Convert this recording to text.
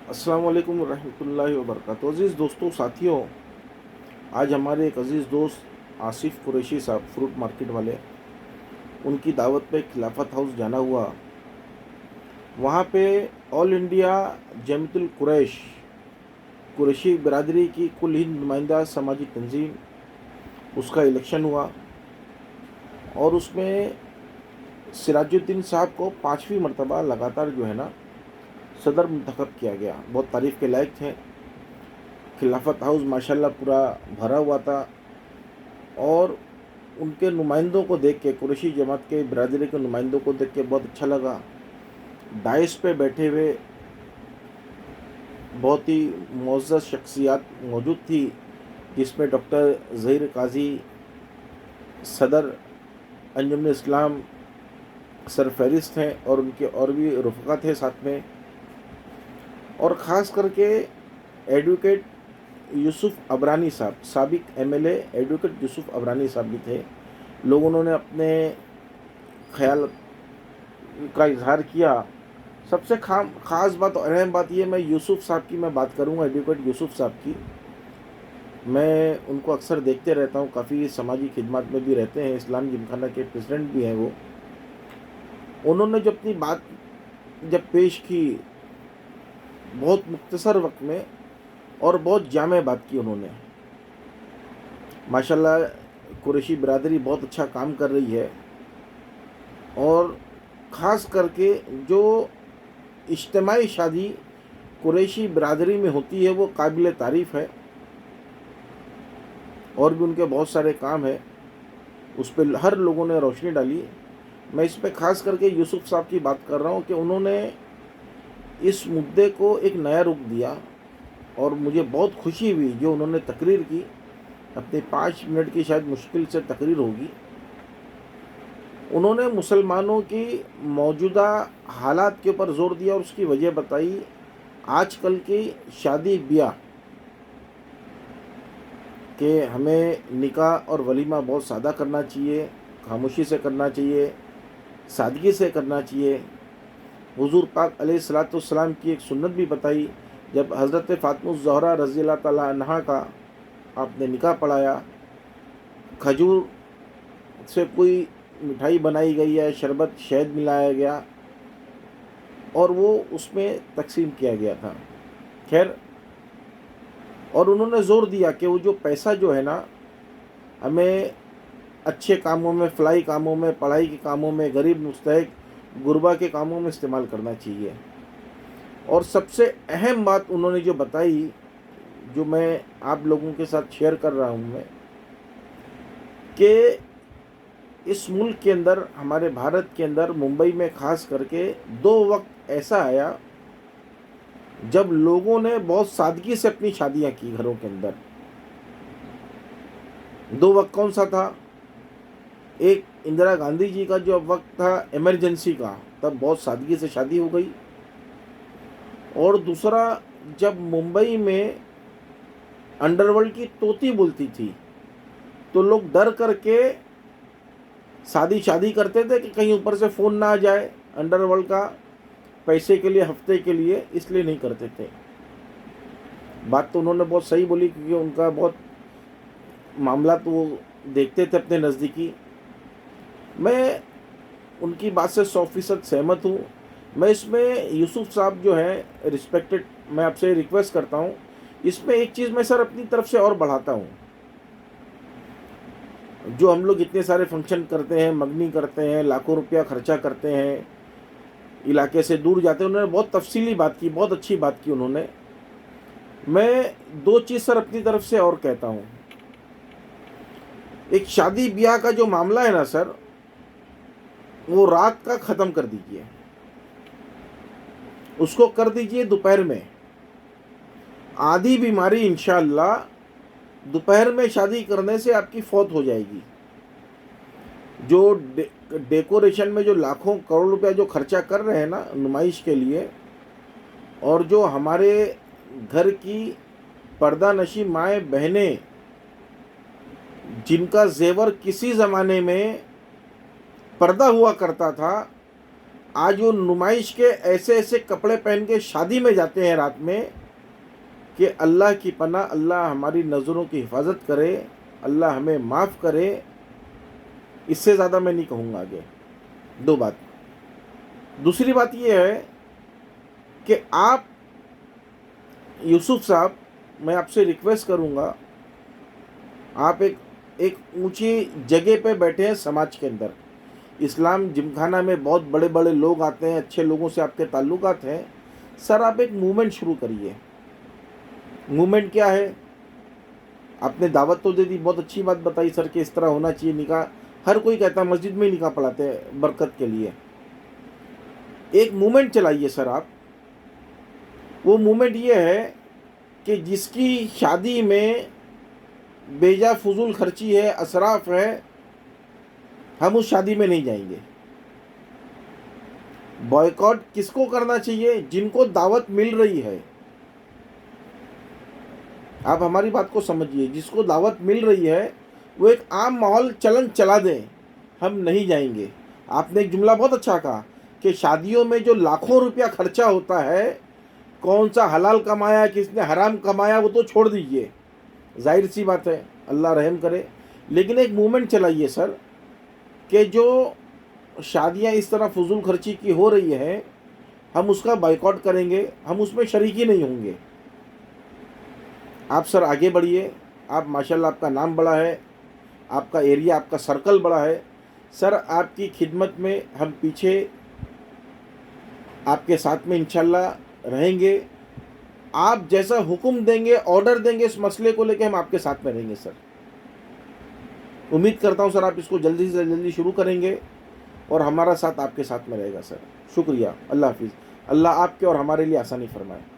अस्सलाम वालेकुम रहमतुल्लाहि व बरकातहू। अज़ीज़ दोस्तों, साथियों, आज हमारे एक अज़ीज़ दोस्त आसिफ़ कुरैशी साहब, फ्रूट मार्केट वाले, उनकी दावत पे खिलाफत हाउस जाना हुआ। वहाँ पे ऑल इंडिया जमीयतुल कुरैशी बिरादरी की कुल हिंद नुमाइंदा समाजी तंजीम, उसका इलेक्शन हुआ और उसमें सिराजुद्दीन साहब को 5वीं मरतबा लगातार जो है ना सदर मुंतखब किया गया। बहुत तारीफ़ के लायक थे। खिलाफत हाउस माशाल्लाह पूरा भरा हुआ था और उनके नुमाइंदों को देख के, कुरैशी जमात के बिरादरी के नुमाइंदों को देख के बहुत अच्छा लगा। डाइस पे बैठे हुए बहुत ही मुअज़्ज़ज़ शख्सियत मौजूद थी, जिसमें डॉक्टर ज़हीर काजी, सदर अंजुमन इस्लाम सरफहरिस्त हैं और उनके और भी रफ़क़ा थे साथ में। और ख़ास करके एडवोकेट यूसुफ अबरानी साहब, साबिक एमएलए एडवोकेट यूसुफ अबरानी साहब भी थे। लोगों ने अपने ख्याल का इजहार किया। सबसे ख़ास बात और अहम बात ये, मैं यूसुफ साहब की मैं बात करूँगा, एडवोकेट यूसुफ साहब की। मैं उनको अक्सर देखते रहता हूँ, काफ़ी समाजी खिदमत में भी रहते हैं, इस्लाम जिमखाना के प्रेसिडेंट भी हैं वो। उन्होंने जो अपनी बात जब पेश की, बहुत मुख्तसर वक्त में और बहुत जामे बात की उन्होंने। माशाल्लाह कुरैशी बिरादरी बहुत अच्छा काम कर रही है और ख़ास करके जो इज्तिमाई शादी कुरैशी बिरादरी में होती है वो काबिल तारीफ़ है। और भी उनके बहुत सारे काम हैं, उस पर हर लोगों ने रोशनी डाली। मैं इस पर ख़ास करके यूसुफ साहब की बात कर रहा हूँ कि उन्होंने इस मुद्दे को एक नया रुख दिया और मुझे बहुत खुशी हुई जो उन्होंने तकरीर की। अपने 5 मिनट की शायद मुश्किल से तकरीर होगी। उन्होंने मुसलमानों की मौजूदा हालात के ऊपर ज़ोर दिया और उसकी वजह बताई। आजकल की शादी ब्याह कि हमें निकाह और वलीमा बहुत सादा करना चाहिए, खामोशी से करना चाहिए, सादगी से करना चाहिए। हुज़ूर पाक अलैहिस्सलाम की एक सुन्नत भी बताई, जब हज़रत फ़ातिमा ज़हरा रज़ी अल्लाह ताला अन्हा का आपने निकाह पढ़ाया, खजूर से कोई मिठाई बनाई गई है, शरबत शहद मिलाया गया और वो उसमें तकसीम किया गया था। खैर, और उन्होंने ज़ोर दिया कि वो जो पैसा जो है ना, हमें अच्छे कामों में, फलाही कामों में, पढ़ाई के कामों में, गरीब मुस्तहिक गुरबा के कामों में इस्तेमाल करना चाहिए। और सबसे अहम बात उन्होंने जो बताई, जो मैं आप लोगों के साथ शेयर कर रहा हूँ मैं, कि इस मुल्क के अंदर, हमारे भारत के अंदर, मुंबई में ख़ास करके 2 वक्त ऐसा आया जब लोगों ने बहुत सादगी से अपनी शादियां की घरों के अंदर। 2 वक्त कौन सा था? एक इंदिरा गांधी जी का जो वक्त था इमरजेंसी का, तब बहुत सादगी से शादी हो गई। और दूसरा, जब मुंबई में अंडरवर्ल्ड की तोती बोलती थी तो लोग डर करके शादी करते थे कि कहीं ऊपर से फ़ोन ना आ जाए अंडरवर्ल्ड का, पैसे के लिए, हफ्ते के लिए, इसलिए नहीं करते थे। बात तो उन्होंने बहुत सही बोली, क्योंकि उनका बहुत मामला तो वो देखते थे अपने नज़दीकी। मैं उनकी बात से 100% सहमत हूँ। मैं इसमें यूसुफ साहब जो हैं रिस्पेक्टेड, मैं आपसे रिक्वेस्ट करता हूँ, इसमें एक चीज़ मैं सर अपनी तरफ से और बढ़ाता हूँ। जो हम लोग इतने सारे फंक्शन करते हैं, मगनी करते हैं, लाखों रुपया खर्चा करते हैं, इलाके से दूर जाते हैं, उन्होंने बहुत तफसीली बात की, बहुत अच्छी बात की उन्होंने। मैं 2 चीज़ सर अपनी तरफ से और कहता हूँ। एक शादी ब्याह का जो मामला है ना सर, वो रात का ख़त्म कर दीजिए, उसको कर दीजिए दोपहर में। आधी बीमारी इंशाअल्लाह दोपहर में शादी करने से आपकी फौत हो जाएगी। जो डेकोरेशन में जो लाखों करोड़ रुपया जो खर्चा कर रहे हैं ना नुमाइश के लिए, और जो हमारे घर की पर्दा नशी माएँ बहनें, जिनका जेवर किसी ज़माने में पर्दा हुआ करता था, آج وہ نمائش کے ایسے ایسے کپڑے پہن کے شادی میں جاتے ہیں رات میں کہ اللہ کی پناہ، اللہ ہماری نظروں کی حفاظت کرے، اللہ ہمیں معاف کرے. اس سے زیادہ میں نہیں کہوں گا آگے. دو بات. دوسری بات یہ ہے کہ آپ یوسف صاحب، میں آپ سے ریکویسٹ کروں گا، آپ ایک اونچی جگہ پہ بیٹھے ہیں سماج کے اندر. اسلام جمخانہ میں بہت بڑے بڑے لوگ آتے ہیں، اچھے لوگوں سے آپ کے تعلقات ہیں. سر آپ ایک موومنٹ شروع کریے. موومنٹ کیا ہے؟ آپ نے دعوت تو دے دی، بہت اچھی بات بتائی سر کہ اس طرح ہونا چاہیے نکاح. ہر کوئی کہتا ہے مسجد میں ہی نکاح پڑھاتے ہیں برکت کے لیے. ایک موومنٹ چلائیے سر آپ. وہ موومنٹ یہ ہے کہ جس کی شادی میں بیجا فضول خرچی ہے، اسراف ہے، ہم اس شادی میں نہیں جائیں گے. بائیکاٹ کس کو کرنا چاہیے؟ جن کو دعوت مل رہی ہے. آپ ہماری بات کو سمجھیے. جس کو دعوت مل رہی ہے وہ ایک عام ماحول چلن چلا دیں، ہم نہیں جائیں گے. آپ نے ایک جملہ بہت اچھا کہا کہ شادیوں میں جو لاکھوں روپیہ خرچہ ہوتا ہے، کون سا حلال کمایا کس نے حرام کمایا وہ تو چھوڑ دیجئے، ظاہر سی بات ہے، اللہ رحم کرے. لیکن ایک موومنٹ چلائیے سر کہ جو شادیاں اس طرح فضول خرچی کی ہو رہی ہیں، ہم اس کا بائیکاٹ کریں گے، ہم اس میں شریک ہی نہیں ہوں گے. آپ سر آگے بڑھیے. آپ ماشاءاللہ آپ کا نام بڑا ہے، آپ کا ایریا، آپ کا سرکل بڑا ہے. سر آپ کی خدمت میں ہم پیچھے آپ کے ساتھ میں انشاءاللہ رہیں گے. آپ جیسا حکم دیں گے، آرڈر دیں گے، اس مسئلے کو لے کے ہم آپ کے ساتھ میں رہیں گے سر. امید کرتا ہوں سر آپ اس کو جلدی سے جلدی شروع کریں گے اور ہمارا ساتھ آپ کے ساتھ میں رہے گا سر. شکریہ. اللہ حافظ. اللہ آپ کے اور ہمارے لیے آسانی فرمائے.